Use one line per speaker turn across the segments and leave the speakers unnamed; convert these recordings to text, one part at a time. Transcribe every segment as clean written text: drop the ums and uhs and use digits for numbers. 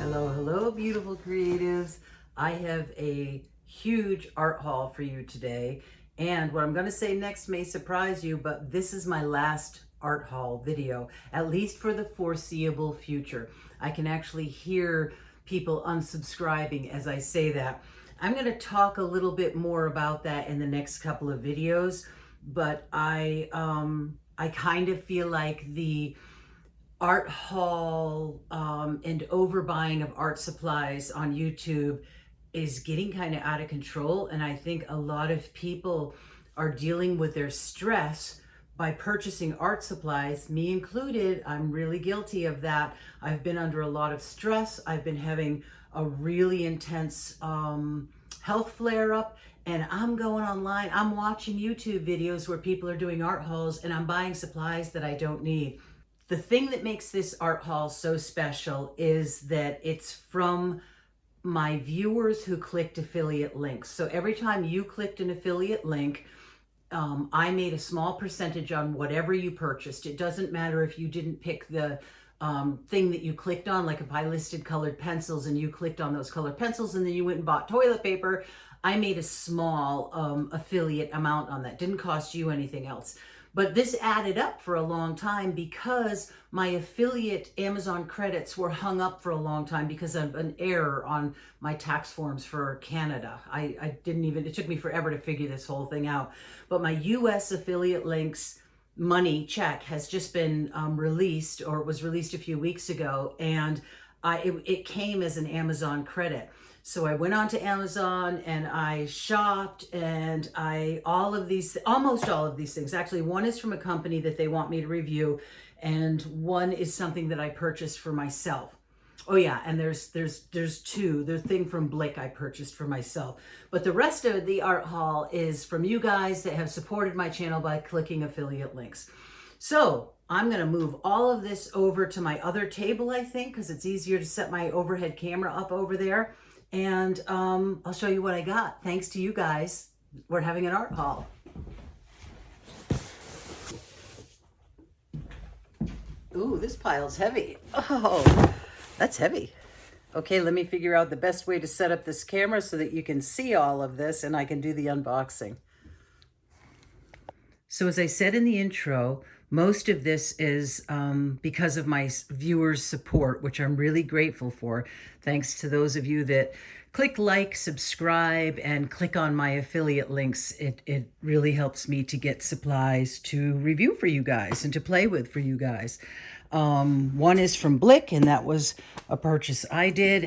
Hello, hello, beautiful creatives. I have a huge art haul for you today. And what I'm going to say next may surprise you, but this is my last art haul video, at least for the foreseeable future. I can actually hear people unsubscribing as I say that. I'm going to talk a little bit more about that in the next couple of videos, but I kind of feel like the art haul and overbuying of art supplies on YouTube is getting kind of out of control. And I think a lot of people are dealing with their stress by purchasing art supplies, me included. I'm really guilty of that. I've been under a lot of stress. I've been having a really intense health flare up, and I'm going online. I'm watching YouTube videos where people are doing art hauls, and I'm buying supplies that I don't need. The thing that makes this art haul so special is that it's from my viewers who clicked affiliate links. So every time you clicked an affiliate link, I made a small percentage on whatever you purchased. It doesn't matter if you didn't pick the thing that you clicked on. Like if I listed colored pencils and you clicked on those colored pencils and then you went and bought toilet paper, I made a small affiliate amount on that. Didn't cost you anything else. But this added up for a long time because my affiliate Amazon credits were hung up for a long time because of an error on my tax forms for Canada. I didn't even, it took me forever to figure this whole thing out. But my US affiliate links money check has just been released, or it was released a few weeks ago, and it came as an Amazon credit. So I went on to Amazon and I shopped, and almost all of these things. Actually, one is from a company that they want me to review, and one is something that I purchased for myself. Oh yeah, and there's two. The thing from Blick I purchased for myself. But the rest of the art haul is from you guys that have supported my channel by clicking affiliate links. So I'm gonna move all of this over to my other table, I think, because it's easier to set my overhead camera up over there. And I'll show you what I got. Thanks to you guys, we're having an art haul. Ooh, this pile's heavy. Oh, that's heavy. Okay, let me figure out the best way to set up this camera so that you can see all of this and I can do the unboxing. So as I said in the intro, most of this is because of my viewers' support, which I'm really grateful for. Thanks to those of you that click like, subscribe, and click on my affiliate links. It really helps me to get supplies to review for you guys and to play with for you guys. One is from Blick, and that was a purchase I did.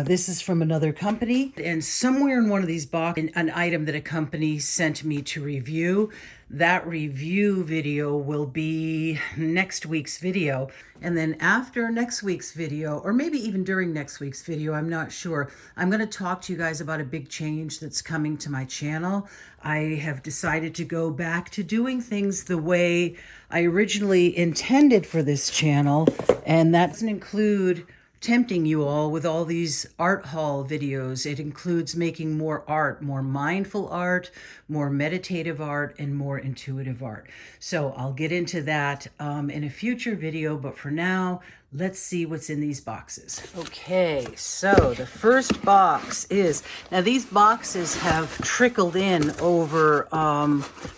This is from another company, and somewhere in one of these boxes, an item that a company sent me to review. That review video will be next week's video. And then after next week's video, or maybe even during next week's video, I'm not sure, I'm going to talk to you guys about a big change that's coming to my channel. I have decided to go back to doing things the way I originally intended for this channel, and that doesn't include tempting you all with all these art haul videos. It includes making more art, more mindful art, more meditative art, and more intuitive art. So I'll get into that in a future video, but for now, let's see what's in these boxes. Okay, so the first box is, now these boxes have trickled in over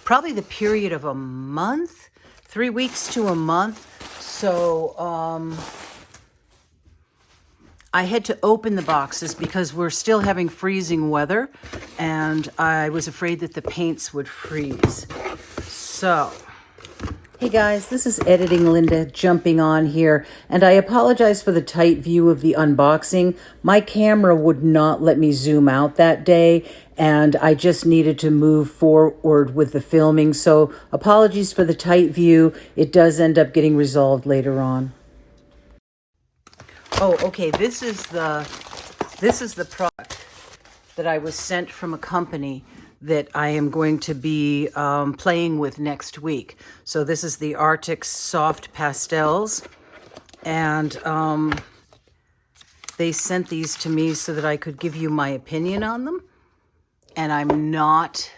probably the period of a month, 3 weeks to a month. So, I had to open the boxes because we're still having freezing weather, and I was afraid that the paints would freeze. So, hey guys, this is Editing Linda jumping on here, and I apologize for the tight view of the unboxing. My camera would not let me zoom out that day, and I just needed to move forward with the filming. So apologies for the tight view. It does end up getting resolved later on. Oh, okay, this is the product that I was sent from a company that I am going to be playing with next week. So this is the Arctic Soft Pastels, and they sent these to me so that I could give you my opinion on them. And I'm not,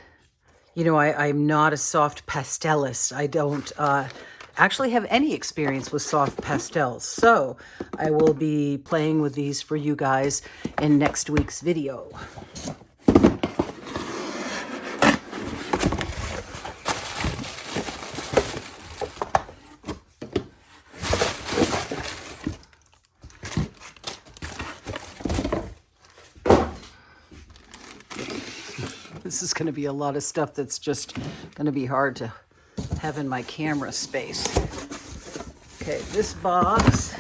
you know, I'm not a soft pastelist. I don't actually have any experience with soft pastels. So I will be playing with these for you guys in next week's video. This is going to be a lot of stuff that's just going to be hard to have in my camera space. Okay, this box.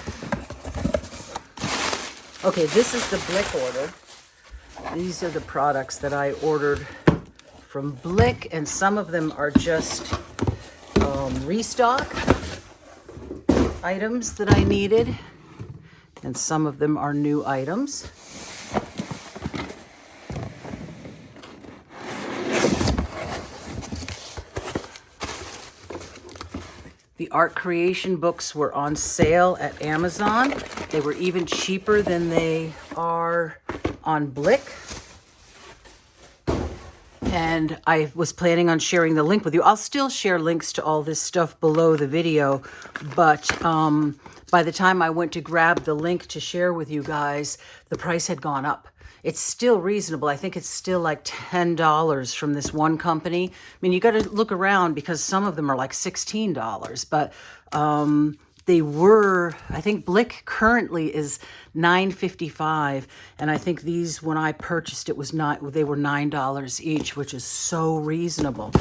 Okay, this is the Blick order. These are the products that I ordered from Blick, and some of them are just restock items that I needed, and some of them are new items. The art creation books were on sale at Amazon. They were even cheaper than they are on Blick. And I was planning on sharing the link with you. I'll still share links to all this stuff below the video, but by the time I went to grab the link to share with you guys, the price had gone up. It's still reasonable. I think it's still like $10 from this one company. I mean, you got to look around because some of them are like $16, but they were, I think Blick currently is $9.55, and I think these, when I purchased it, was not, they were $9 each, which is so reasonable.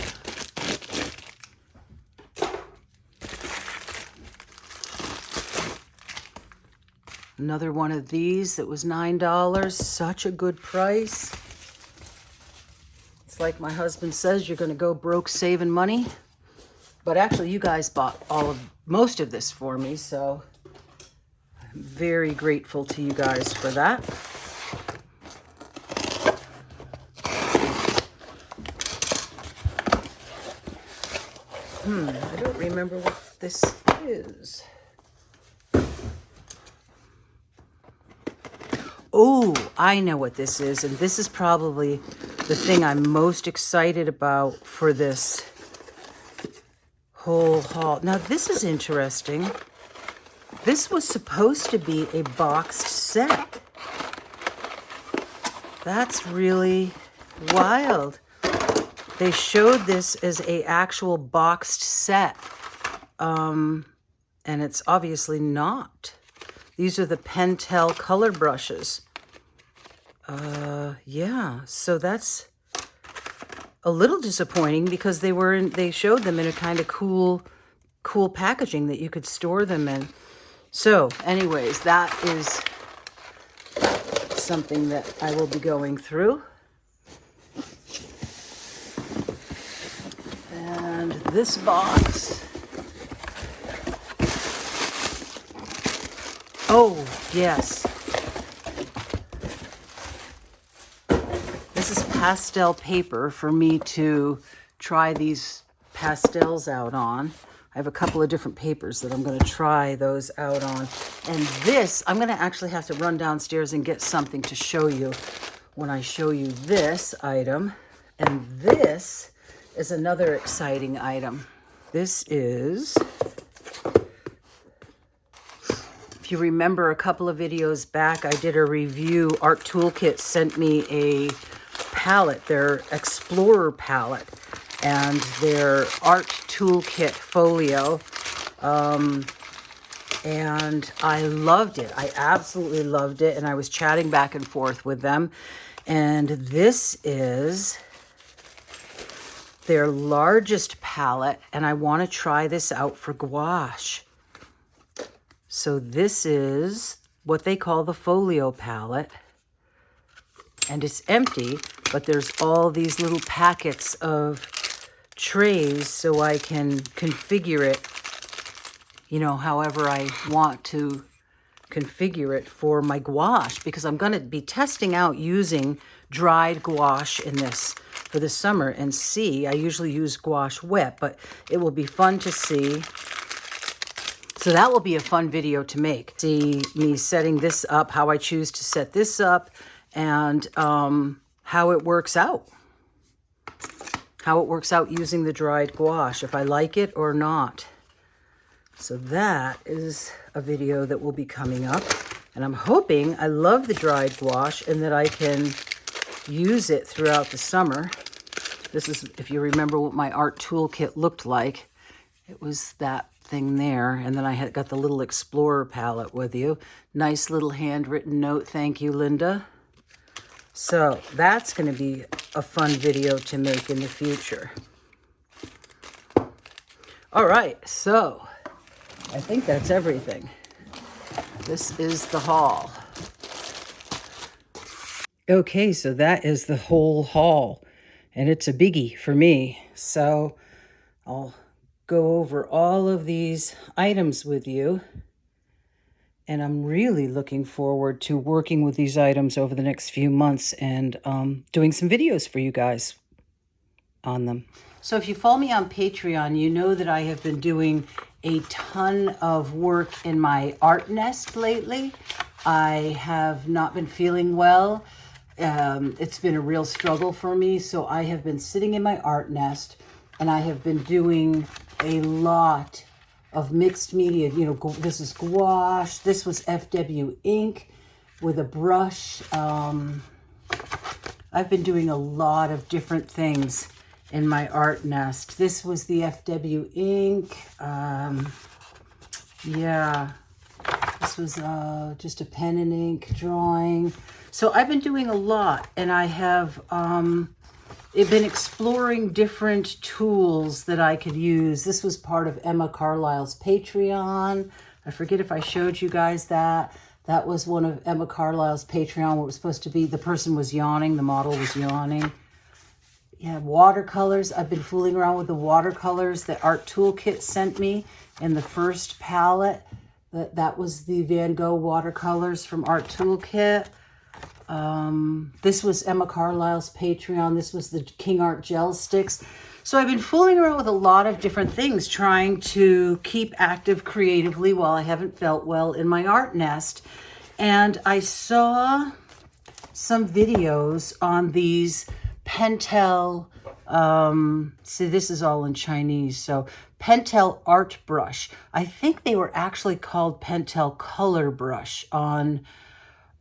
Another one of these that was $9, such a good price. It's like my husband says, you're going to go broke saving money. But actually, you guys bought most of this for me, so I'm very grateful to you guys for that. I don't remember what this is. Oh, I know what this is, and this is probably the thing I'm most excited about for this whole haul. Now, this is interesting. This was supposed to be a boxed set. That's really wild. They showed this as a actual boxed set, and it's obviously not. These are the Pentel color brushes. Yeah, so that's a little disappointing because they showed them in a kind of cool packaging that you could store them in. So, anyways, that is something that I will be going through. And this box. Oh, yes. This is pastel paper for me to try these pastels out on. I have a couple of different papers that I'm going to try those out on. And this, I'm going to actually have to run downstairs and get something to show you when I show you this item. And this is another exciting item. This is... If you remember a couple of videos back, I did a review. Art Toolkit sent me a palette, their Explorer palette, and their Art Toolkit folio. And I loved it. I absolutely loved it. And I was chatting back and forth with them. And this is their largest palette. And I want to try this out for gouache. So this is what they call the folio palette, and it's empty, but there's all these little packets of trays so I can configure it, you know, however I want to configure it for my gouache, because I'm going to be testing out using dried gouache in this for the summer and see. I usually use gouache wet, but it will be fun to see. So that will be a fun video to make. See me setting this up, how I choose to set this up, and how it works out. How it works out using the dried gouache, if I like it or not. So that is a video that will be coming up. And I'm hoping, I love the dried gouache and that I can use it throughout the summer. This is, if you remember what my art toolkit looked like, it was that thing there. And then I had got the little Explorer palette with you. Nice little handwritten note. Thank you, Linda. So that's going to be a fun video to make in the future. All right, so I think that's everything. This is the haul. Okay, so that is the whole haul, and it's a biggie for me. So I'll go over all of these items with you, and I'm really looking forward to working with these items over the next few months and doing some videos for you guys on them. So if you follow me on Patreon, you know that I have been doing a ton of work in my art nest lately. I have not been feeling well. It's been a real struggle for me. So I have been sitting in my art nest and I have been doing a lot of mixed media. You know, this is gouache. This was FW ink with a brush. I've been doing a lot of different things in my art nest. This was the FW ink. Yeah, this was just a pen and ink drawing. So I've been doing a lot, and I have been exploring different tools that I could use. This was part of Emma Carlisle's Patreon. I forget if I showed you guys that. That was one of Emma Carlisle's Patreon. What was supposed to be, the person was yawning, the model was yawning. Yeah, watercolors. I've been fooling around with the watercolors that Art Toolkit sent me in the first palette. That was the Van Gogh watercolors from Art Toolkit. This was Emma Carlisle's Patreon. This was the King Art gel sticks. So I've been fooling around with a lot of different things, trying to keep active creatively while I haven't felt well in my art nest. And I saw some videos on these Pentel, see, this is all in Chinese, so Pentel art brush. I think they were actually called Pentel color brush on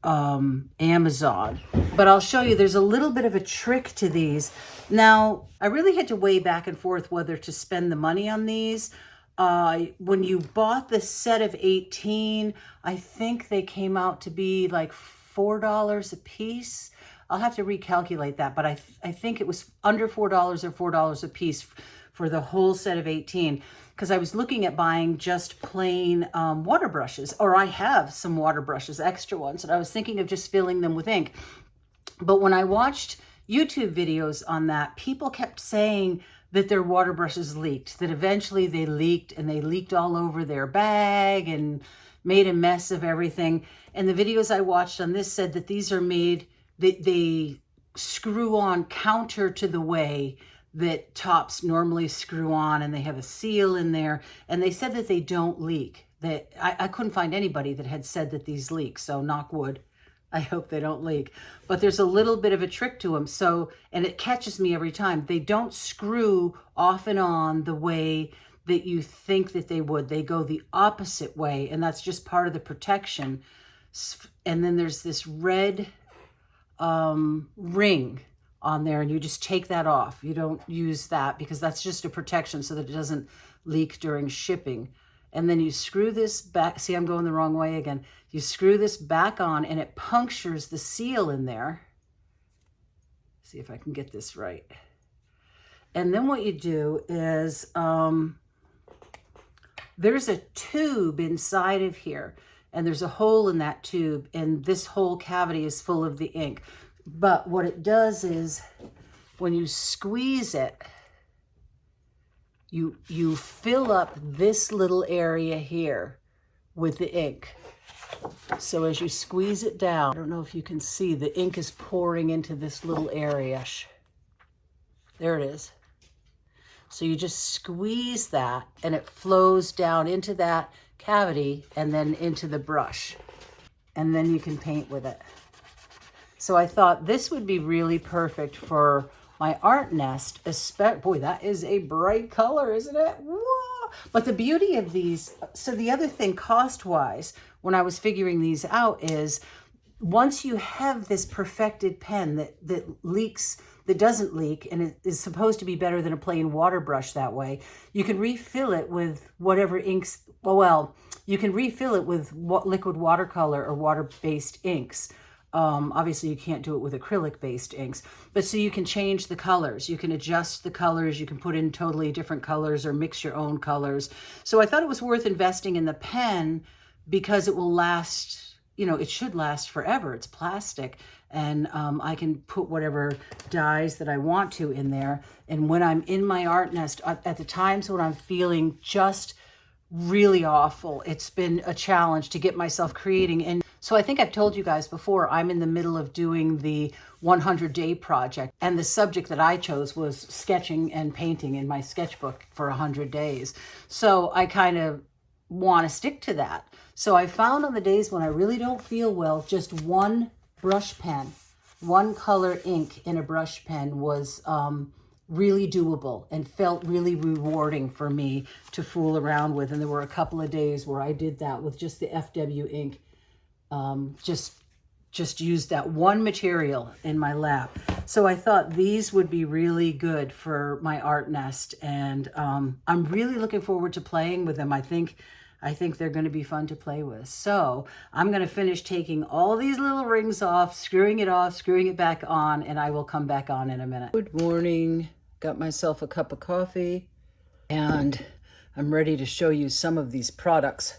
Amazon, but I'll show you. There's a little bit of a trick to these. Now, I really had to weigh back and forth whether to spend the money on these. When you bought the set of 18, I think they came out to be like $4 a piece. I'll have to recalculate that, but I think it was under $4 or $4 a piece for the whole set of 18, because I was looking at buying just plain water brushes, or I have some water brushes, extra ones, and I was thinking of just filling them with ink. But when I watched YouTube videos on that, people kept saying that their water brushes leaked, that eventually they leaked, and they leaked all over their bag and made a mess of everything. And the videos I watched on this said that these are made, they screw on counter to the way that tops normally screw on, and they have a seal in there, and they said that they don't leak. That I couldn't find anybody that had said that these leak, so knock wood, I hope they don't leak. But there's a little bit of a trick to them, so, and it catches me every time. They don't screw off and on the way that you think that they would. They go the opposite way, and that's just part of the protection. And then there's this red ring on there, and you just take that off. You don't use that because that's just a protection so that it doesn't leak during shipping. And then you screw this back. See, I'm going the wrong way again. You screw this back on and it punctures the seal in there. See if I can get this right. And then what you do is there's a tube inside of here, and there's a hole in that tube, and this whole cavity is full of the ink. But what it does is when you squeeze it, you fill up this little area here with the ink. So as you squeeze it down, I don't know if you can see, the ink is pouring into this little area. There it is. So you just squeeze that and it flows down into that cavity and then into the brush. And then you can paint with it. So I thought this would be really perfect for my art nest. Boy, that is a bright color, isn't it? Whoa! But the beauty of these, so the other thing cost-wise, when I was figuring these out is, once you have this perfected pen that leaks, that doesn't leak, and it is supposed to be better than a plain water brush that way, you can refill it with whatever inks, well, you can refill it with liquid watercolor or water-based inks. Obviously you can't do it with acrylic-based inks, but so you can change the colors, you can adjust the colors, you can put in totally different colors or mix your own colors. So I thought it was worth investing in the pen because it will last, you know, it should last forever. It's plastic, and I can put whatever dyes that I want to in there. And when I'm in my art nest, at the times when I'm feeling just really awful, it's been a challenge to get myself creating. And so I think I've told you guys before, I'm in the middle of doing the 100-day project, and the subject that I chose was sketching and painting in my sketchbook for 100 days. So I kind of want to stick to that. So I found on the days when I really don't feel well, just one brush pen, one color ink in a brush pen was really doable and felt really rewarding for me to fool around with. And there were a couple of days where I did that with just the FW ink. Just used that one material in my lap. So I thought these would be really good for my art nest, and I'm really looking forward to playing with them. I think they're going to be fun to play with. So I'm going to finish taking all these little rings off, screwing it back on, and I will come back on in a minute. Good morning. Got myself a cup of coffee, and I'm ready to show you some of these products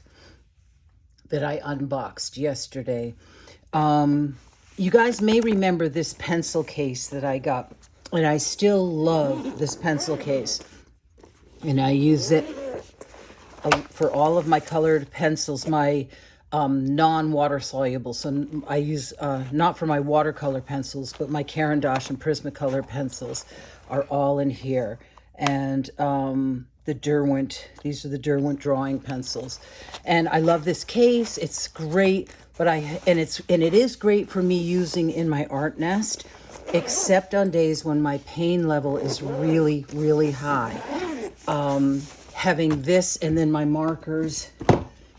that I unboxed yesterday. You guys may remember this pencil case that I got, and I still love this pencil case, and I use it for all of my colored pencils, my non-water soluble. So I use, not for my watercolor pencils, but my Caran d'Ache and Prismacolor pencils are all in here. And the Derwent, these are the Derwent drawing pencils. And I love this case. It's great, but it is great for me using in my art nest, except on days when my pain level is really, really high. Having this and then my markers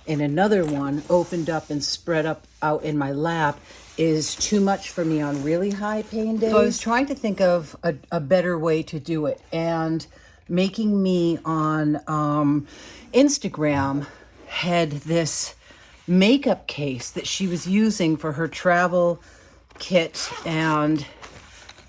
and another one opened up and spread up out in my lap is too much for me on really high pain days. So I was trying to think of a better way to do it, and Making Me on Instagram had this makeup case that she was using for her travel kit, and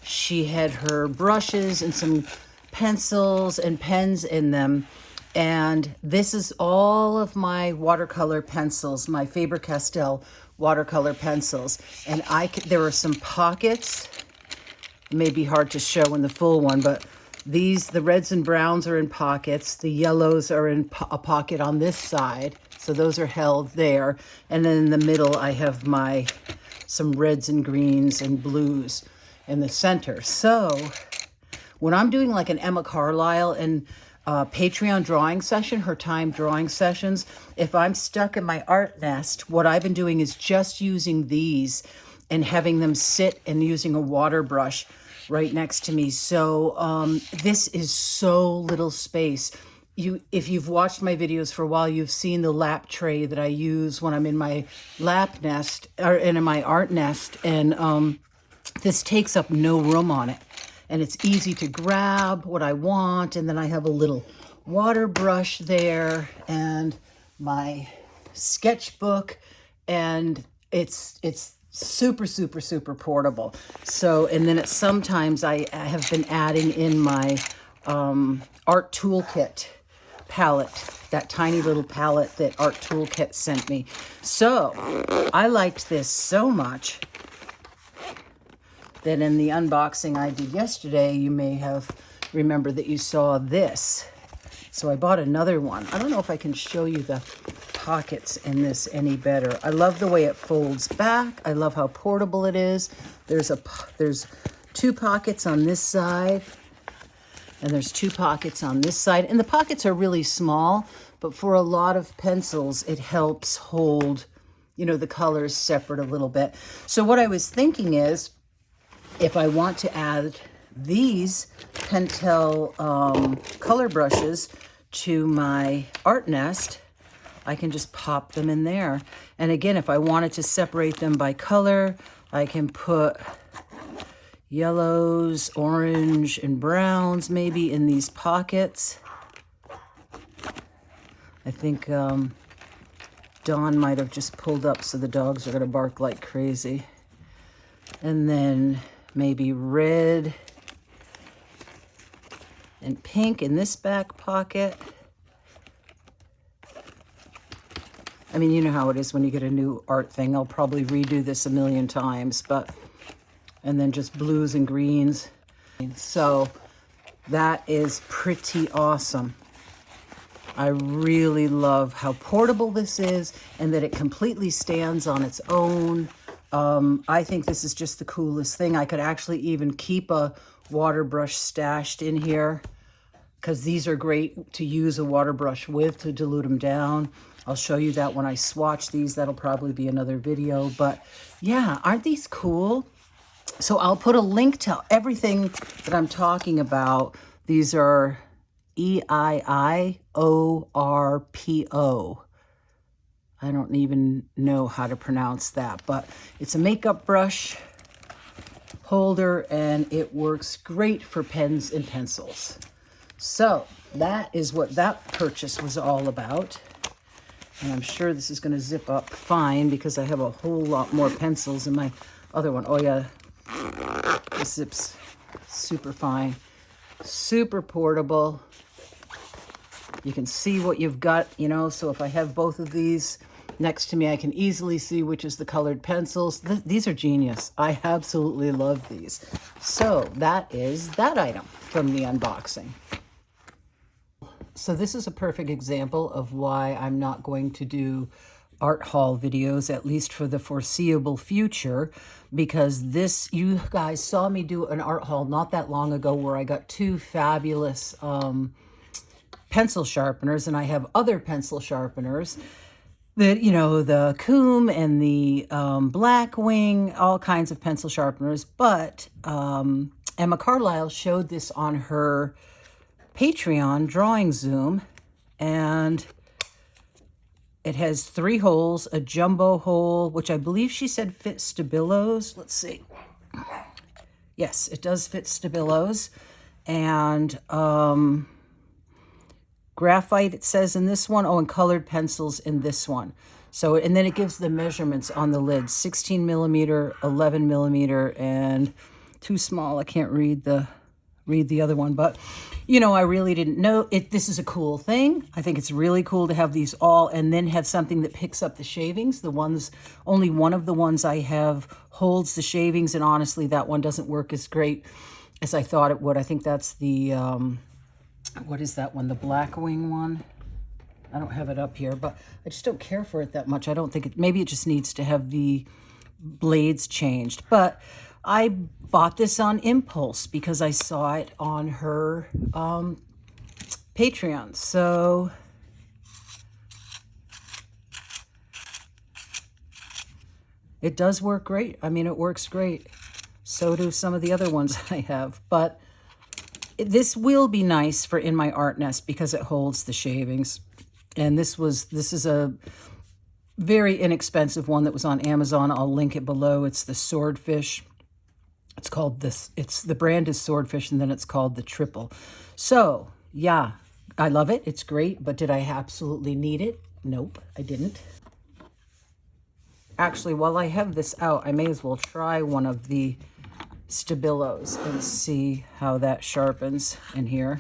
she had her brushes and some pencils and pens in them. And this is all of my watercolor pencils, my Faber-Castell watercolor pencils. And there are some pockets, may be hard to show in the full one, but the reds and browns are in pockets. The yellows are in a pocket on this side. So those are held there. And then in the middle, I have some reds and greens and blues in the center. So when I'm doing like an Emma Carlisle and Patreon drawing session, her time drawing sessions, if I'm stuck in my art nest, what I've been doing is just using these and having them sit and using a water brush right next to me. So this is so little space. If you've watched my videos for a while, you've seen the lap tray that I use when I'm in my lap nest or in my art nest, and this takes up no room on it. And it's easy to grab what I want. And then I have a little water brush there and my sketchbook. And it's super, super, super portable. So, and then sometimes I have been adding in my art toolkit palette, that tiny little palette that Art Toolkit sent me. So I liked this so much that in the unboxing I did yesterday, you may have remembered that you saw this. So I bought another one. I don't know if I can show you the pockets in this any better. I love the way it folds back. I love how portable it is. There's two pockets on this side, and there's two pockets on this side. And the pockets are really small, but for a lot of pencils, it helps hold, the colors separate a little bit. So what I was thinking is, if I want to add these Pentel color brushes to my art nest, I can just pop them in there. And again, if I wanted to separate them by color, I can put yellows, orange, and browns maybe in these pockets. I think Dawn might have just pulled up, so the dogs are going to bark like crazy. And then maybe red and pink in this back pocket. I mean, you know how it is when you get a new art thing. I'll probably redo this a million times, but, and then just blues and greens. So that is pretty awesome. I really love how portable this is and that it completely stands on its own. I think this is just the coolest thing. I could actually even keep a water brush stashed in here because these are great to use a water brush with to dilute them down. I'll show you that when I swatch these. That'll probably be another video. But yeah, aren't these cool? So I'll put a link to everything that I'm talking about. These are EIIORPO. I don't even know how to pronounce that, but it's a makeup brush holder and it works great for pens and pencils. So that is what that purchase was all about. And I'm sure this is going to zip up fine because I have a whole lot more pencils in my other one. Oh yeah, this zips super fine, super portable. You can see what you've got, you know, so if I have both of these next to me, I can easily see which is the colored pencils. These are genius. I absolutely love these. So that is that item from the unboxing. So this is a perfect example of why I'm not going to do art haul videos, at least for the foreseeable future, because this, you guys saw me do an art haul not that long ago where I got two fabulous pencil sharpeners, and I have other pencil sharpeners that, you know, the Coom and the Blackwing, all kinds of pencil sharpeners. But Emma Carlisle showed this on her Patreon drawing Zoom, and it has 3 holes, a jumbo hole, which I believe she said fit Stabilos. Let's see. Yes, it does fit Stabilos. And graphite, it says in this one. Oh, and colored pencils in this one. So, and then it gives the measurements on the lid, 16 millimeter, 11 millimeter, and too small. I can't read the other one, but you know, I really didn't know it. This is a cool thing. I think it's really cool to have these all and then have something that picks up the shavings. The ones, only one of the ones I have holds the shavings, and honestly, that one doesn't work as great as I thought it would. I think that's the, what is that one? The Blackwing one? I don't have it up here, but I just don't care for it that much. I don't think it, maybe it just needs to have the blades changed. But I bought this on impulse because I saw it on her Patreon. So it does work great. I mean, it works great. So do some of the other ones I have. But this will be nice for in my art nest because it holds the shavings. And this is a very inexpensive one that was on Amazon. I'll link it below. It's the Swordfish. It's called this, the brand is Swordfish, and then it's called the Triple. So yeah, I love it. It's great. But did I absolutely need it? Nope, I didn't. Actually, while I have this out, I may as well try one of the Stabilos and see how that sharpens in here.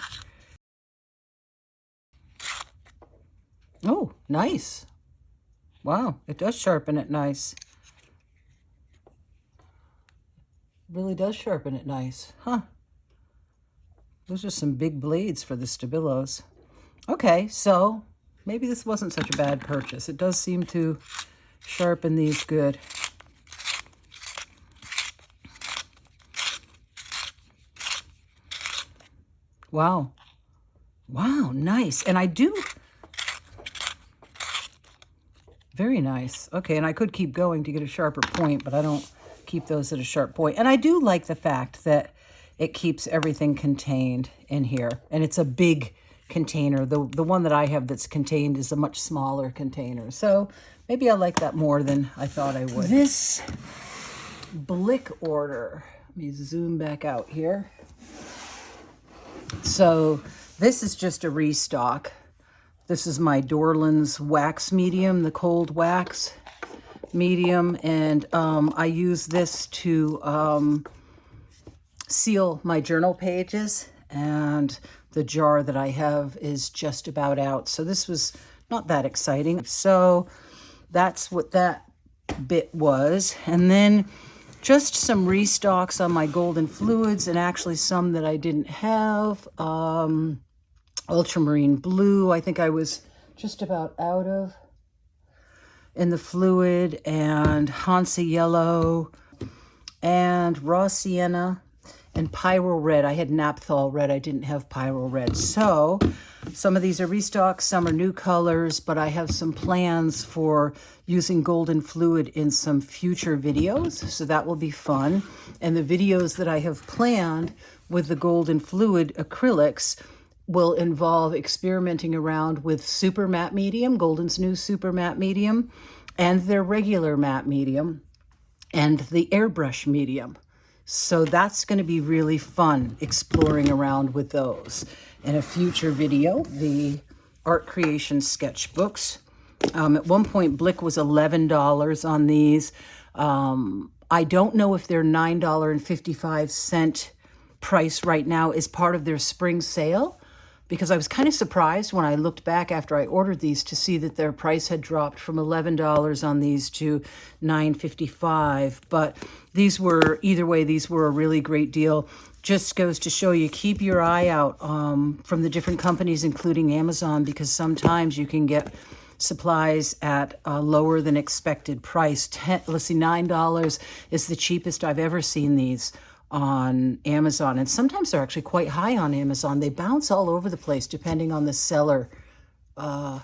Oh, nice. Wow, it does sharpen it nice. Really does sharpen it nice. Huh. Those are some big blades for the Stabilos. Okay, so maybe this wasn't such a bad purchase. It does seem to sharpen these good. Wow. Wow, nice. And I do... Very nice. Okay, and I could keep going to get a sharper point, but I don't keep those at a sharp point. And I do like the fact that it keeps everything contained in here. And it's a big container. The one that I have that's contained is a much smaller container. So maybe I like that more than I thought I would. This Blick order, let me zoom back out here. So this is just a restock. This is my Dorland's wax medium, the cold wax medium, and I use this to seal my journal pages, and the jar that I have is just about out. So this was not that exciting. So that's what that bit was. And then just some restocks on my golden fluids, and actually some that I didn't have. Ultramarine blue, I think I was just about out of in the fluid, and Hansa yellow, and raw sienna, and pyro red. I had naphthol red, I didn't have pyro red. So some of these are restocks, some are new colors, but I have some plans for using golden fluid in some future videos, so that will be fun. And the videos that I have planned with the golden fluid acrylics will involve experimenting around with super matte medium, Golden's new super matte medium, and their regular matte medium, and the airbrush medium. So that's going to be really fun, exploring around with those. In a future video, the art creation sketchbooks. At one point, Blick was $11 on these. I don't know if their $9.55 price right now is part of their spring sale, because I was kind of surprised when I looked back after I ordered these to see that their price had dropped from $11 on these to $9.55. But these were, either way, these were a really great deal. Just goes to show you, keep your eye out from the different companies, including Amazon, because sometimes you can get supplies at a lower than expected price. Let's see, $9 is the cheapest I've ever seen these on Amazon, and sometimes they're actually quite high on Amazon. They bounce all over the place depending on the seller.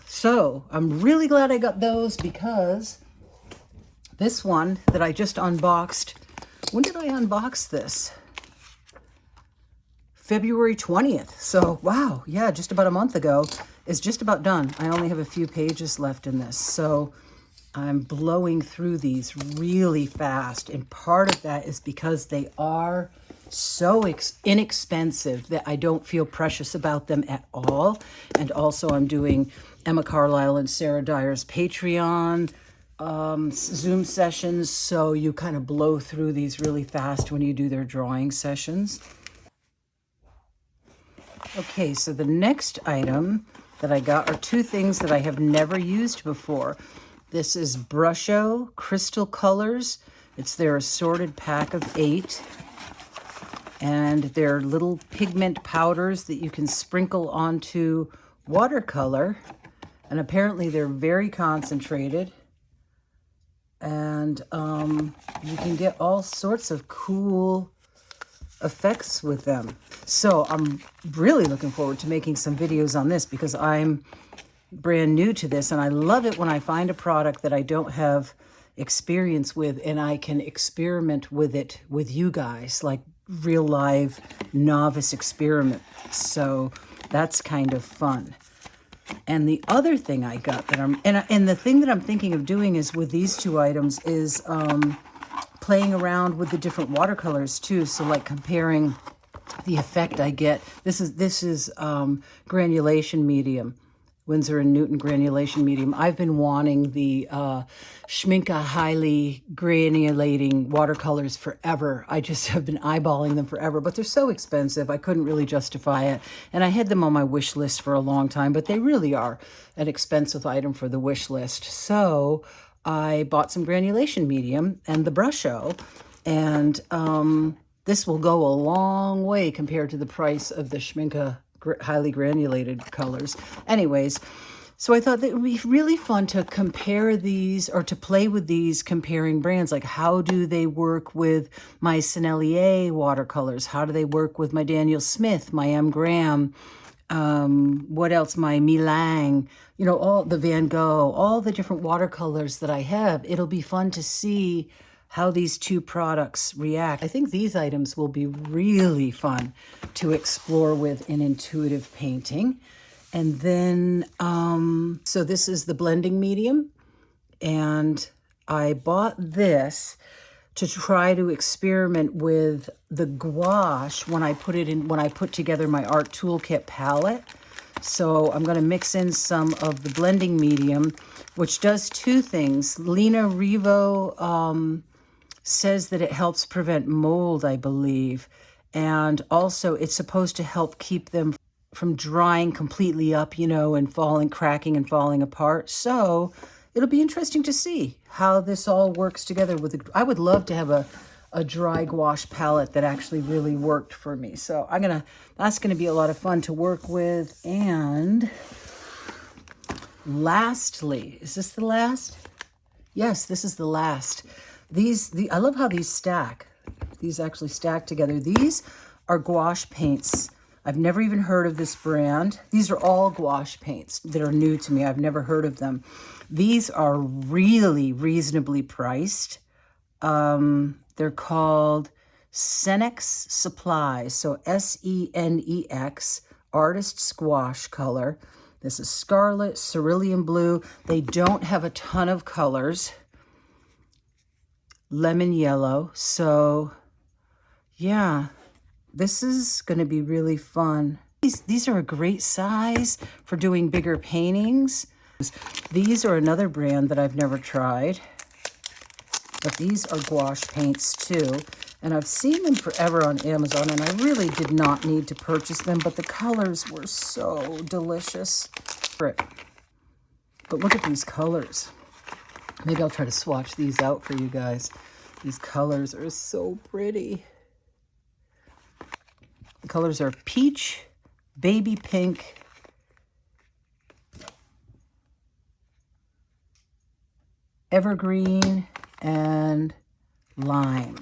So I'm really glad I got those, because this one that I just unboxed, when did I unbox this? February 20th. So wow, yeah, just about a month ago, is just about done. I only have a few pages left in this, so I'm blowing through these really fast, and part of that is because they are so inexpensive that I don't feel precious about them at all. And also I'm doing Emma Carlisle and Sarah Dyer's Patreon Zoom sessions, so you kind of blow through these really fast when you do their drawing sessions. Okay, so the next item that I got are two things that I have never used before. This is Brusho Crystal Colors. It's their assorted pack of 8. And they're little pigment powders that you can sprinkle onto watercolor. And apparently they're very concentrated. And you can get all sorts of cool effects with them. So I'm really looking forward to making some videos on this, because I'm brand new to this, and I love it when I find a product that I don't have experience with and I can experiment with it with you guys, like real live novice experiment. So that's kind of fun. And the other thing I got that and the thing that I'm thinking of doing is with these two items is playing around with the different watercolors too. So like comparing the effect I get. This is granulation medium. Winsor & Newton granulation medium. I've been wanting the Schmincke highly granulating watercolors forever. I just have been eyeballing them forever, but they're so expensive, I couldn't really justify it. And I had them on my wish list for a long time, but they really are an expensive item for the wish list. So I bought some granulation medium and the Brusho, and this will go a long way compared to the price of the Schmincke highly granulated colors. Anyways, so I thought that it would be really fun to compare these, or to play with these, comparing brands. Like, how do they work with my Sennelier watercolors? How do they work with my Daniel Smith, my M. Graham, what else, my Milang, you know, all the Van Gogh, all the different watercolors that I have. It'll be fun to see how these two products react. I think these items will be really fun to explore with in intuitive painting. And then, so this is the blending medium. And I bought this to try to experiment with the gouache when I put together my art toolkit palette. So I'm going to mix in some of the blending medium, which does two things. Lena Revo says that it helps prevent mold, I believe. And also it's supposed to help keep them from drying completely up, and cracking and falling apart. So it'll be interesting to see how this all works together I would love to have a dry gouache palette that actually really worked for me. So that's gonna be a lot of fun to work with. And lastly, is this the last? Yes, this is the last. I love how these stack. These actually stack together. These are gouache paints. I've never even heard of this brand. These are all gouache paints that are new to me. I've never heard of them. These are really reasonably priced. They're called Senex Supplies. So Senex, Artist Gouache color. This is scarlet, cerulean blue. They don't have a ton of colors. Lemon yellow. So yeah, this is going to be really fun. These are a great size for doing bigger paintings. These are another brand that I've never tried, but these are gouache paints too. And I've seen them forever on Amazon, and I really did not need to purchase them, but the colors were so delicious. But look at these colors. Maybe I'll try to swatch these out for you guys. These colors are so pretty. The colors are peach, baby pink, evergreen, and lime.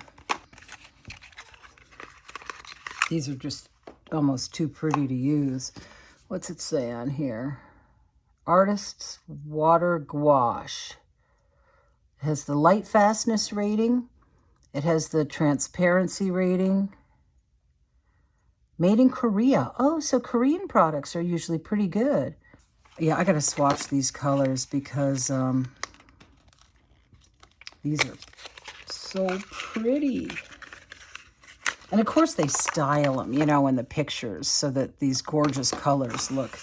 These are just almost too pretty to use. What's it say on here? Artist's Water Gouache. It has the light fastness rating. It has the transparency rating. Made in Korea. Oh, so Korean products are usually pretty good. Yeah, I gotta swatch these colors because these are so pretty. And of course they style them, in the pictures so that these gorgeous colors look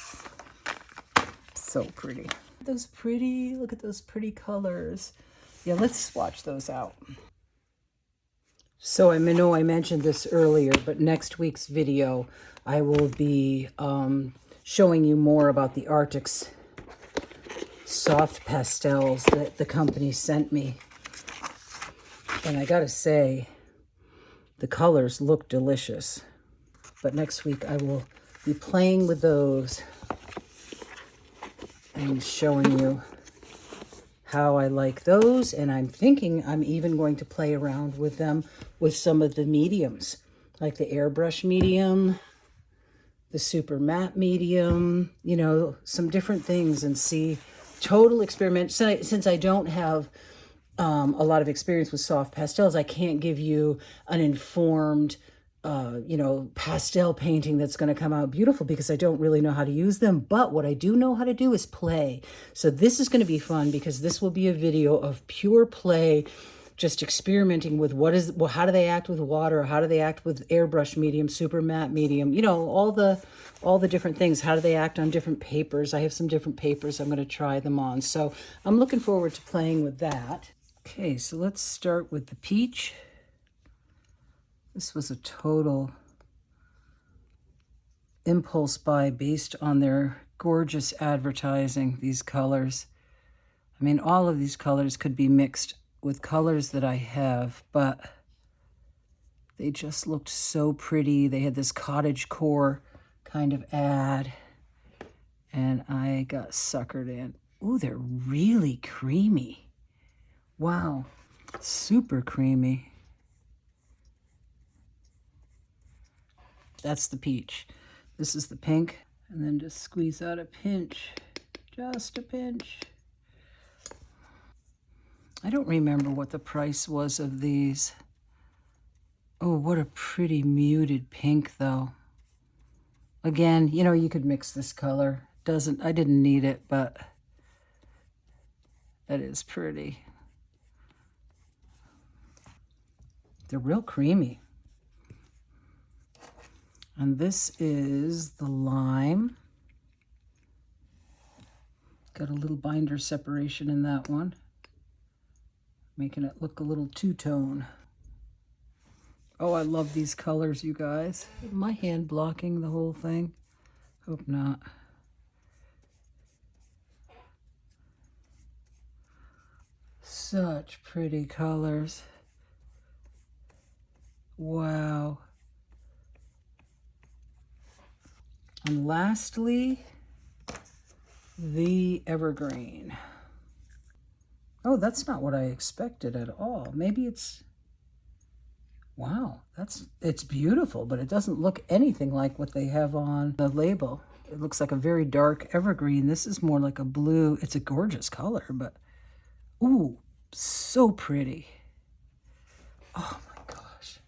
so pretty. Look at those pretty colors. Yeah, let's swatch those out. So I know I mentioned this earlier, but next week's video, I will be showing you more about the Arctic's soft pastels that the company sent me. And I gotta say, the colors look delicious. But next week I will be playing with those and showing you how I like those. And I'm thinking I'm even going to play around with them with some of the mediums, like the airbrush medium, the super matte medium, some different things, and see total experiment. Since I don't have a lot of experience with soft pastels, I can't give you an informed pastel painting that's going to come out beautiful because I don't really know how to use them. But what I do know how to do is play. So this is going to be fun because this will be a video of pure play, just experimenting with how do they act with water? How do they act with airbrush medium, super matte medium, all the different things. How do they act on different papers? I have some different papers I'm going to try them on. So I'm looking forward to playing with that. Okay, so let's start with the peach. This was a total impulse buy based on their gorgeous advertising, these colors. I mean, all of these colors could be mixed with colors that I have, but they just looked so pretty. They had this cottage core kind of ad, and I got suckered in. Ooh, they're really creamy. Wow, super creamy. That's the peach. This is the pink. And then just squeeze out a pinch. Just a pinch. I don't remember what the price was of these. Oh, what a pretty muted pink, though. Again, you could mix this color. I didn't need it, but that is pretty. They're real creamy. And this is the lime. Got a little binder separation in that one, making it look a little two-tone. Oh, I love these colors, you guys. Is my hand blocking the whole thing? Hope not. Such pretty colors. Wow. And lastly, the evergreen. Oh, that's not what I expected at all. Maybe it's, wow, it's beautiful, but it doesn't look anything like what they have on the label. It looks like a very dark evergreen. This is more like a blue. It's a gorgeous color, but ooh, so pretty. Oh my gosh.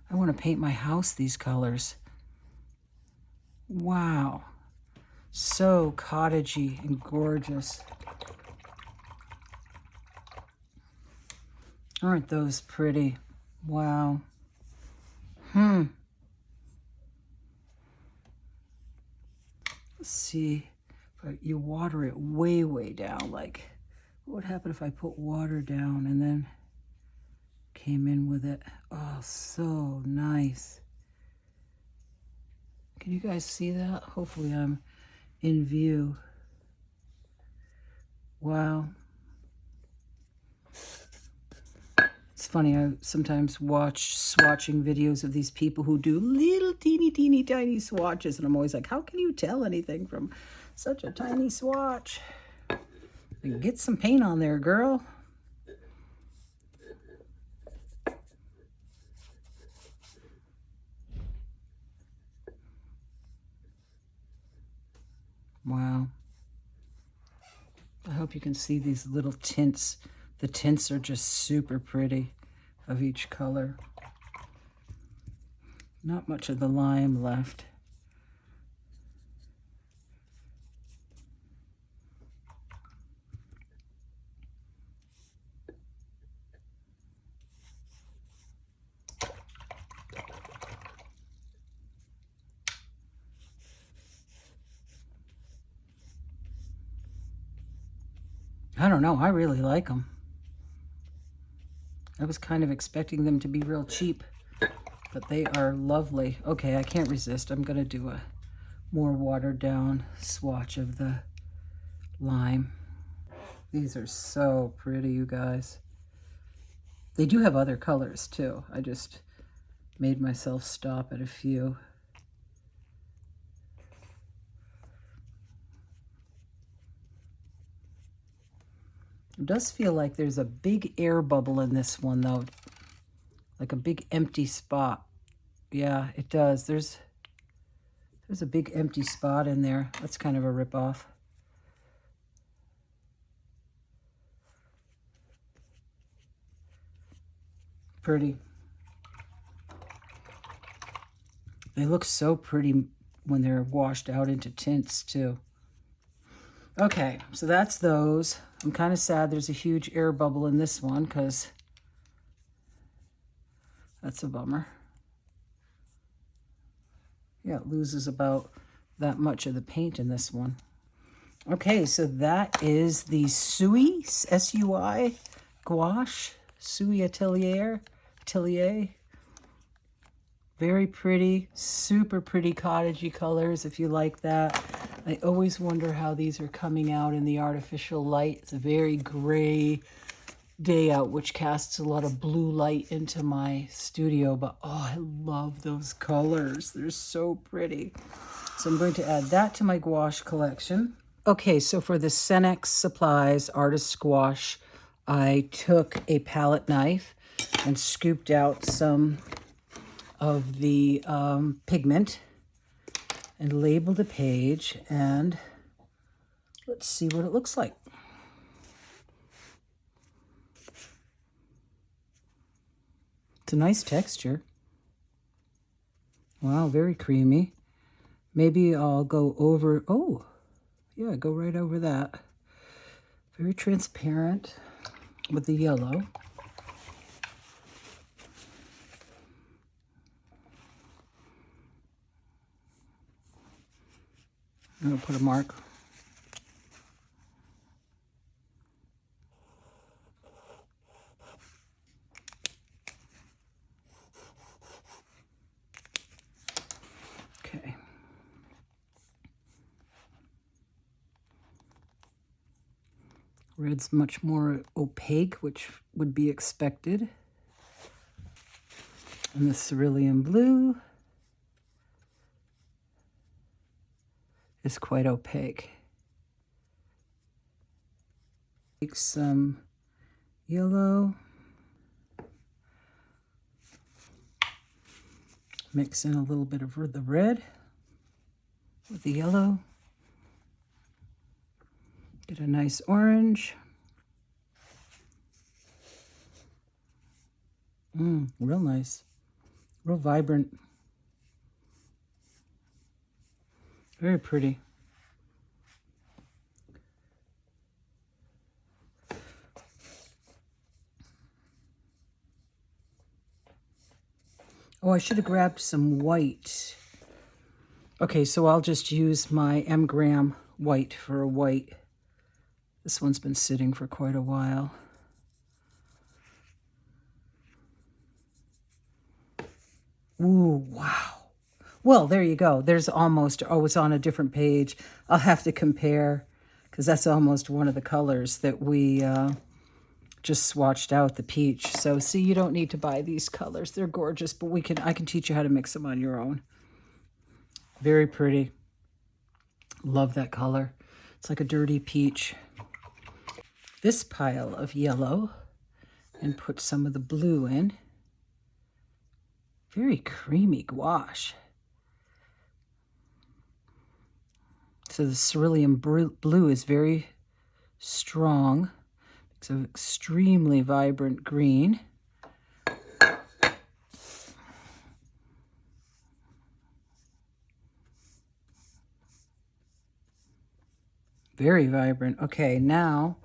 I want to paint my house these colors. Wow. So cottagey and gorgeous. Aren't those pretty? Wow. Let's see. You water it way, way down. Like, what would happen if I put water down and then came in with it? Oh, so nice. Can you guys see that? Hopefully I'm in view. Wow. It's funny, I sometimes watch swatching videos of these people who do little teeny tiny swatches, and I'm always like, how can you tell anything from such a tiny swatch? Get some paint on there, girl. Wow. I hope you can see these little tints. The tints are just super pretty of each color. Not much of the lime left. I don't know, I really like them. I was kind of expecting them to be real cheap, but they are lovely. Okay, I can't resist. I'm gonna do a more watered down swatch of the lime. These are so pretty, you guys. They do have other colors too. I just made myself stop at a few. It does feel like there's a big air bubble in this one though, like a big empty spot. Yeah, it does. There's a big empty spot in there. That's kind of a ripoff. Pretty. They look so pretty when they're washed out into tints too. Okay, so that's those. I'm kind of sad there's a huge air bubble in this one because that's a bummer. Yeah, it loses about that much of the paint in this one. Okay, so that is the Sui, S-U-I, gouache, Sui Atelier. Very pretty, super pretty cottagey colors if you like that. I always wonder how these are coming out in the artificial light. It's a very gray day out, which casts a lot of blue light into my studio, but oh, I love those colors. They're so pretty. So I'm going to add that to my gouache collection. Okay, so for the Cenex Supplies Artist Gouache, I took a palette knife and scooped out some of the pigment and labeled a page, and let's see what it looks like. It's a nice texture. Wow, very creamy. Maybe I'll go over, oh, Yeah, go right over that. Very transparent with the yellow. I'm going to put a mark. Okay. Red's much more opaque, which would be expected. And the cerulean blue is quite opaque. Take some yellow. Mix in a little bit of the red with the yellow. Get a nice orange. Real nice. Real vibrant. Very pretty. Oh, I should have grabbed some white. Okay, so I'll just use my M-gram white for a white. This one's been sitting for quite a while. Ooh, wow. Well, there you go. There's almost, oh, it's on a different page. I'll have to compare because that's almost one of the colors that we just swatched out, the peach. So see, you don't need to buy these colors. They're gorgeous, but I can teach you how to mix them on your own. Very pretty. Love that color. It's like a dirty peach. This pile of yellow and put some of the blue in. Very creamy gouache. So the cerulean blue is very strong. It's an extremely vibrant green. Very vibrant. Okay, now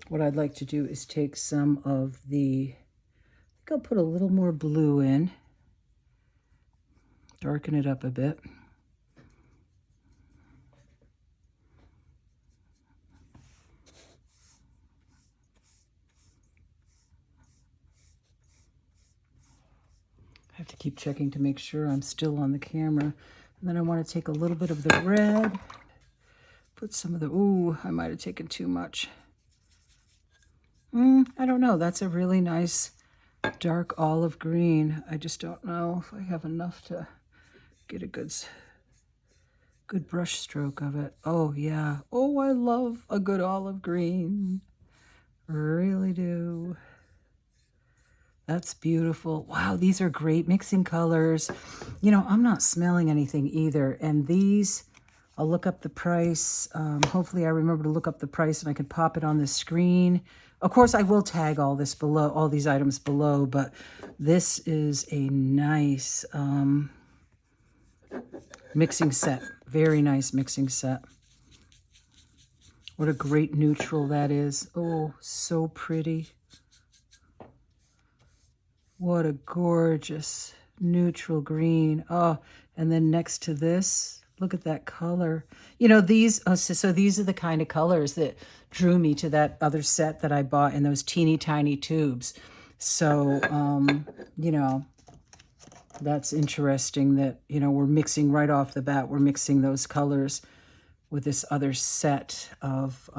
what I'd like to do is take some of the, I think I'll put a little more blue in. Darken it up a bit. I have to keep checking to make sure I'm still on the camera. And then I want to take a little bit of the red. Put some of the, ooh, I might have taken too much. I don't know. That's a really nice dark olive green. I just don't know if I have enough to get a good brush stroke of it. Oh, yeah. Oh, I love a good olive green. Really do. That's beautiful. Wow, these are great mixing colors. You know, I'm not smelling anything either. And these, I'll look up the price. Hopefully I remember to look up the price and I can pop it on the screen. Of course, I will tag all this below, all these items below, but this is a nice mixing set. Very nice mixing set. What a great neutral that is. Oh, so pretty. What a gorgeous neutral green. Oh, and then next to this, look at that color. You know, these, so these are the kind of colors that drew me to that other set that I bought in those teeny tiny tubes. So, you know, that's interesting that, you know, we're mixing right off the bat. We're mixing those colors with this other set of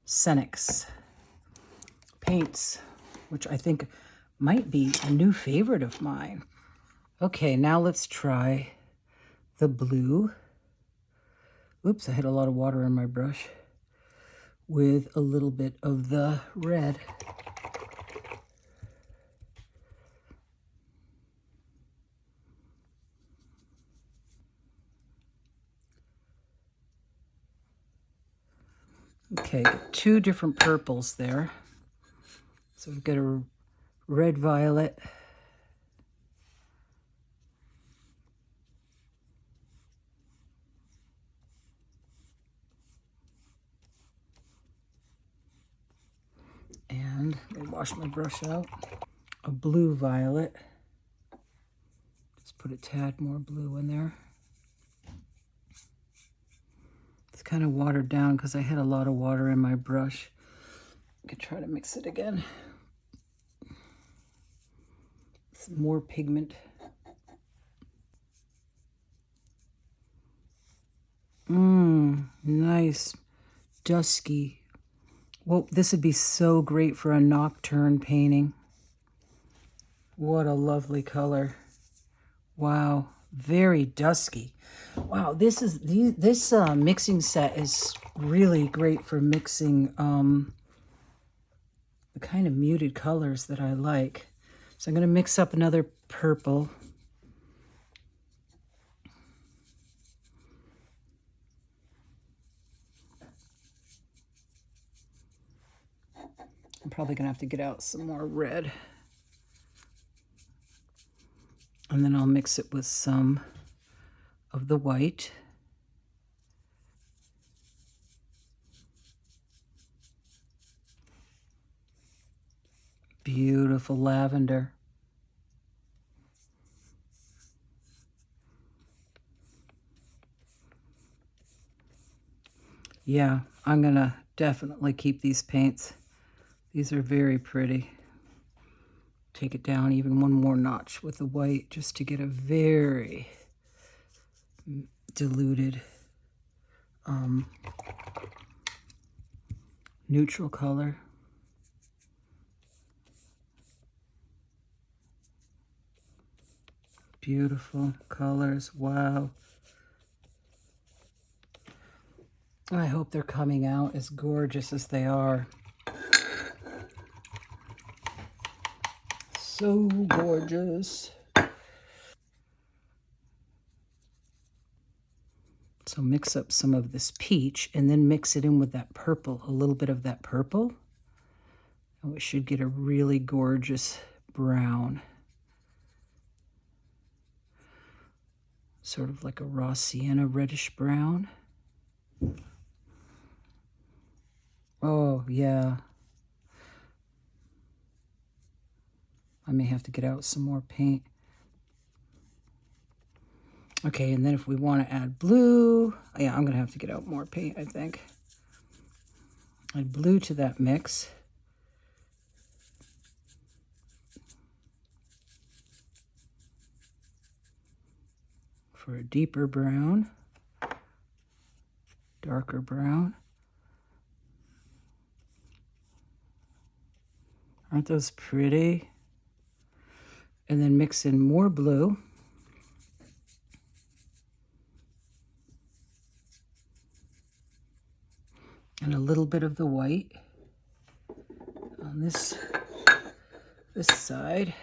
Scenics paints, which I think might be a new favorite of mine. Okay, now let's try the blue. Oops, I had a lot of water on my brush. With a little bit of the red. Okay, two different purples there. So we've got a red violet. And I'm gonna wash my brush out. A blue violet. Just put a tad more blue in there. It's kind of watered down because I had a lot of water in my brush. I could try to mix it again. Some more pigment. Nice. Dusky. Well, this would be so great for a nocturne painting. What a lovely color. Wow. Very dusky. Wow, this mixing set is really great for mixing the kind of muted colors that I like. So I'm going to mix up another purple. I'm probably going to have to get out some more red. And then I'll mix it with some of the white. Beautiful lavender. Yeah, I'm gonna definitely keep these paints. These are very pretty. Take it down even one more notch with the white just to get a very diluted neutral color. Beautiful colors. Wow. I hope they're coming out as gorgeous as they are. So gorgeous. So mix up some of this peach and then mix it in with that purple, a little bit of that purple. And we should get a really gorgeous brown. Sort of like a raw sienna reddish brown. Oh, yeah. I may have to get out some more paint. Okay, and then if we want to add blue, yeah, I'm going to have to get out more paint, I think. Add blue to that mix. For a deeper brown, darker brown. Aren't those pretty? And then mix in more blue. And a little bit of the white on this side.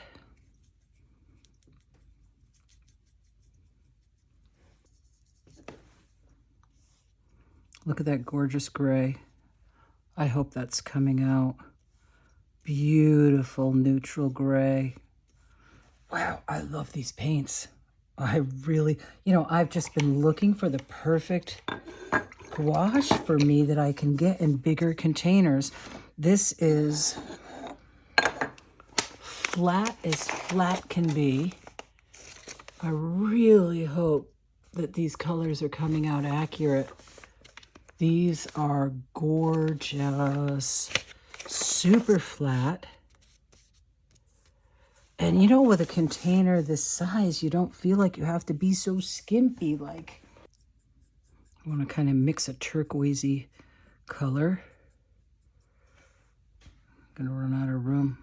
Look at that gorgeous gray. I hope that's coming out. Beautiful neutral gray. Wow, I love these paints. I really, I've just been looking for the perfect gouache for me that I can get in bigger containers. This is flat as flat can be. I really hope that these colors are coming out accurate. These are gorgeous, super flat. And with a container this size, you don't feel like you have to be so skimpy. Like, I want to kind of mix a turquoisey color. I'm gonna run out of room.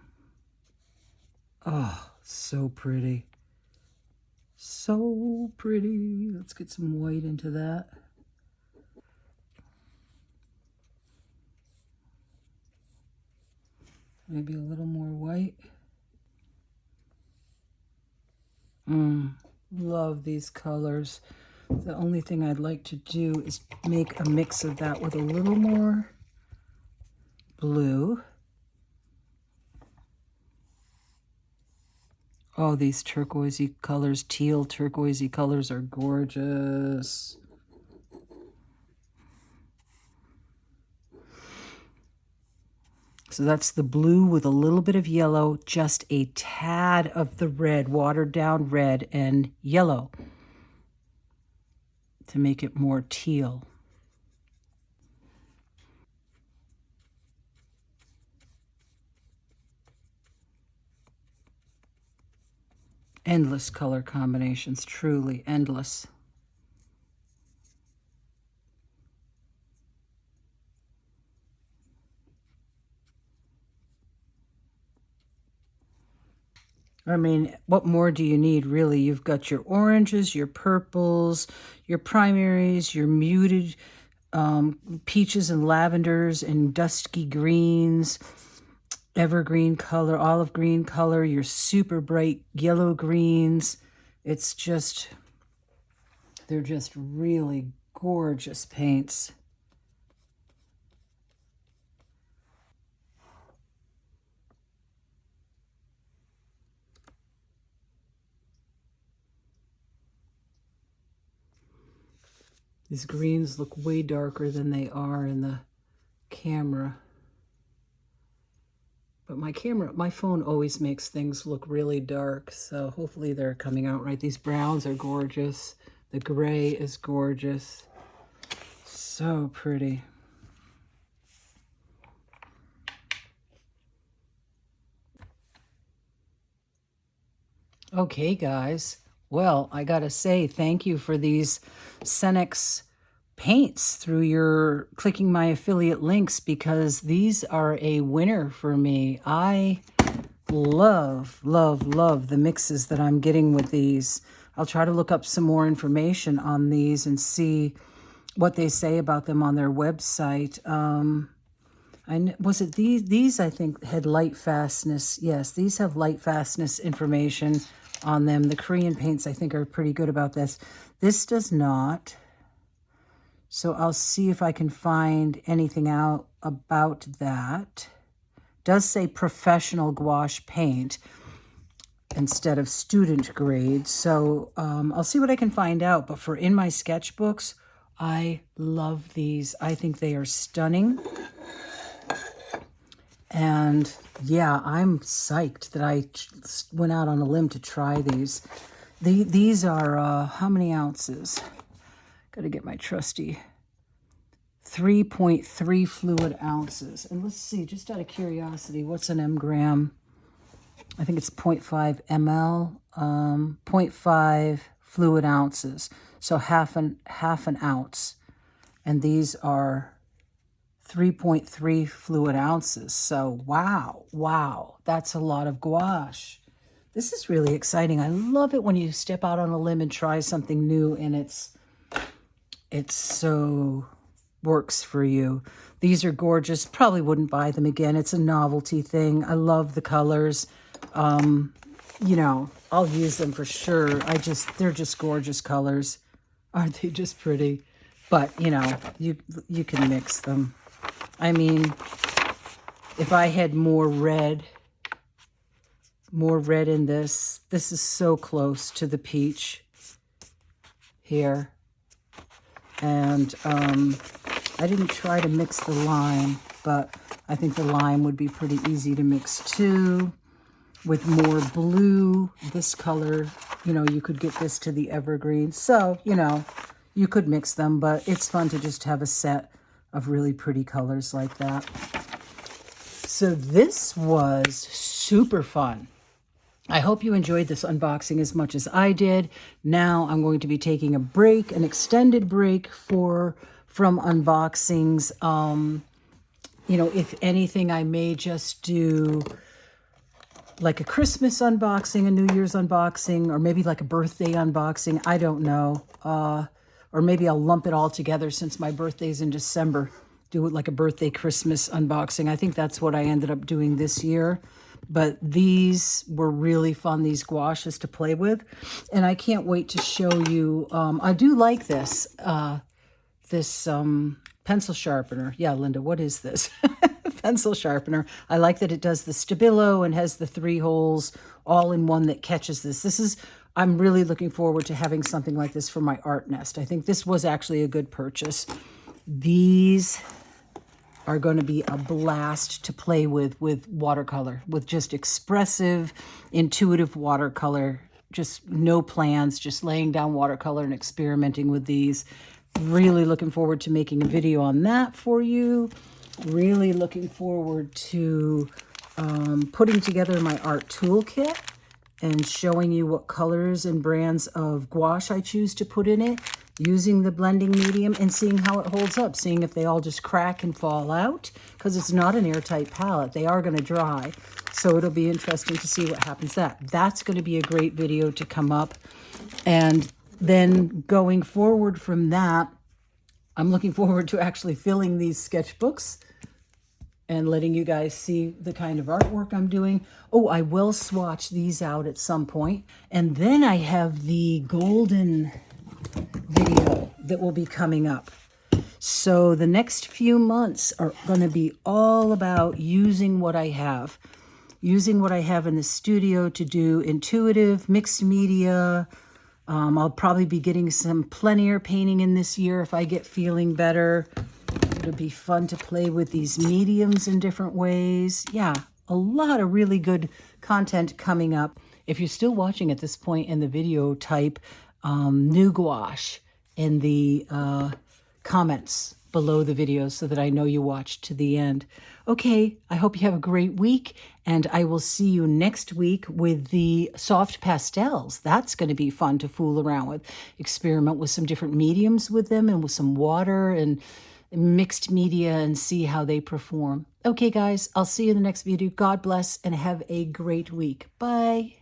Oh, so pretty. So pretty. Let's get some white into that. Maybe a little more white. Love these colors. The only thing I'd like to do is make a mix of that with a little more blue. Oh, these turquoisey colors, teal turquoisey colors are gorgeous. So that's the blue with a little bit of yellow, just a tad of the red, watered down red and yellow to make it more teal. Endless color combinations, truly endless. I mean, what more do you need, really? You've got your oranges, your purples, your primaries, your muted peaches and lavenders and dusky greens, evergreen color, olive green color, your super bright yellow greens. It's just, they're just really gorgeous paints. These greens look way darker than they are in the camera. But my phone always makes things look really dark, so hopefully they're coming out right. These browns are gorgeous. The gray is gorgeous. So pretty. Okay, guys. Well, I gotta say thank you for these Cenex paints through your clicking my affiliate links, because these are a winner for me. I love, love, love the mixes that I'm getting with these. I'll try to look up some more information on these and see what they say about them on their website. Was it these I think had light fastness. Yes, these have light fastness information on them. The Korean paints I think are pretty good about this. This does not. So I'll see if I can find anything out about that. It does say professional gouache paint instead of student grade. So I'll see what I can find out. But for in my sketchbooks, I love these. I think they are stunning. And yeah, I'm psyched that I went out on a limb to try these. These are, how many ounces? Got to get my trusty 3.3 fluid ounces. And let's see, just out of curiosity, what's an mgram? I think it's 0.5 ml, 0.5 fluid ounces. So half an ounce. And these are 3.3 fluid ounces. So wow, that's a lot of gouache. This is really exciting. I love it when you step out on a limb and try something new and it's so works for you. These are gorgeous. Probably wouldn't buy them again. It's a novelty thing. I love the colors. You know, I'll use them for sure. They're just gorgeous colors. Aren't they just pretty? But, you know, you can mix them. I mean, if I had more red in this is so close to the peach here. And I didn't try to mix the lime, but I think the lime would be pretty easy to mix too. With more blue, this color, you know, you could get this to the evergreen. So, you know, you could mix them, but it's fun to just have a set of really pretty colors like that. So this was super fun. I hope you enjoyed this unboxing as much as I did. Now I'm going to be taking a break, an extended break from unboxings. You know, if anything, I may just do like a Christmas unboxing, a New Year's unboxing, or maybe like a birthday unboxing. I don't know. Or maybe I'll lump it all together since my birthday's in December. Do it like a birthday Christmas unboxing. I think that's what I ended up doing this year. But these were really fun, these gouaches to play with. And I can't wait to show you. I do like this. This pencil sharpener. Yeah, Linda, what is this? Pencil sharpener. I like that it does the stabilo and has the 3 holes all in one that catches this. I'm really looking forward to having something like this for my art nest. I think this was actually a good purchase. These are going to be a blast to play with watercolor, with just expressive, intuitive watercolor. Just no plans, just laying down watercolor and experimenting with these. Really looking forward to making a video on that for you. Really looking forward to putting together my art toolkit and showing you what colors and brands of gouache I choose to put in it, using the blending medium and seeing how it holds up, seeing if they all just crack and fall out, because it's not an airtight palette. They are going to dry, so it'll be interesting to see what happens. That's going to be a great video to come up. And then going forward from that, I'm looking forward to actually filling these sketchbooks and letting you guys see the kind of artwork I'm doing. Oh, I will swatch these out at some point. And then I have the golden video that will be coming up. So the next few months are going to be all about using what I have. Using what I have in the studio to do intuitive, mixed media. I'll probably be getting some plein air painting in this year if I get feeling better. It'll be fun to play with these mediums in different ways. Yeah, a lot of really good content coming up. If you're still watching at this point in the video, type new gouache in the comments below the video so that I know you watched to the end. Okay, I hope you have a great week, and I will see you next week with the soft pastels. That's going to be fun to fool around with. Experiment with some different mediums with them and with some water and mixed media and see how they perform. Okay, guys, I'll see you in the next video. God bless and have a great week. Bye.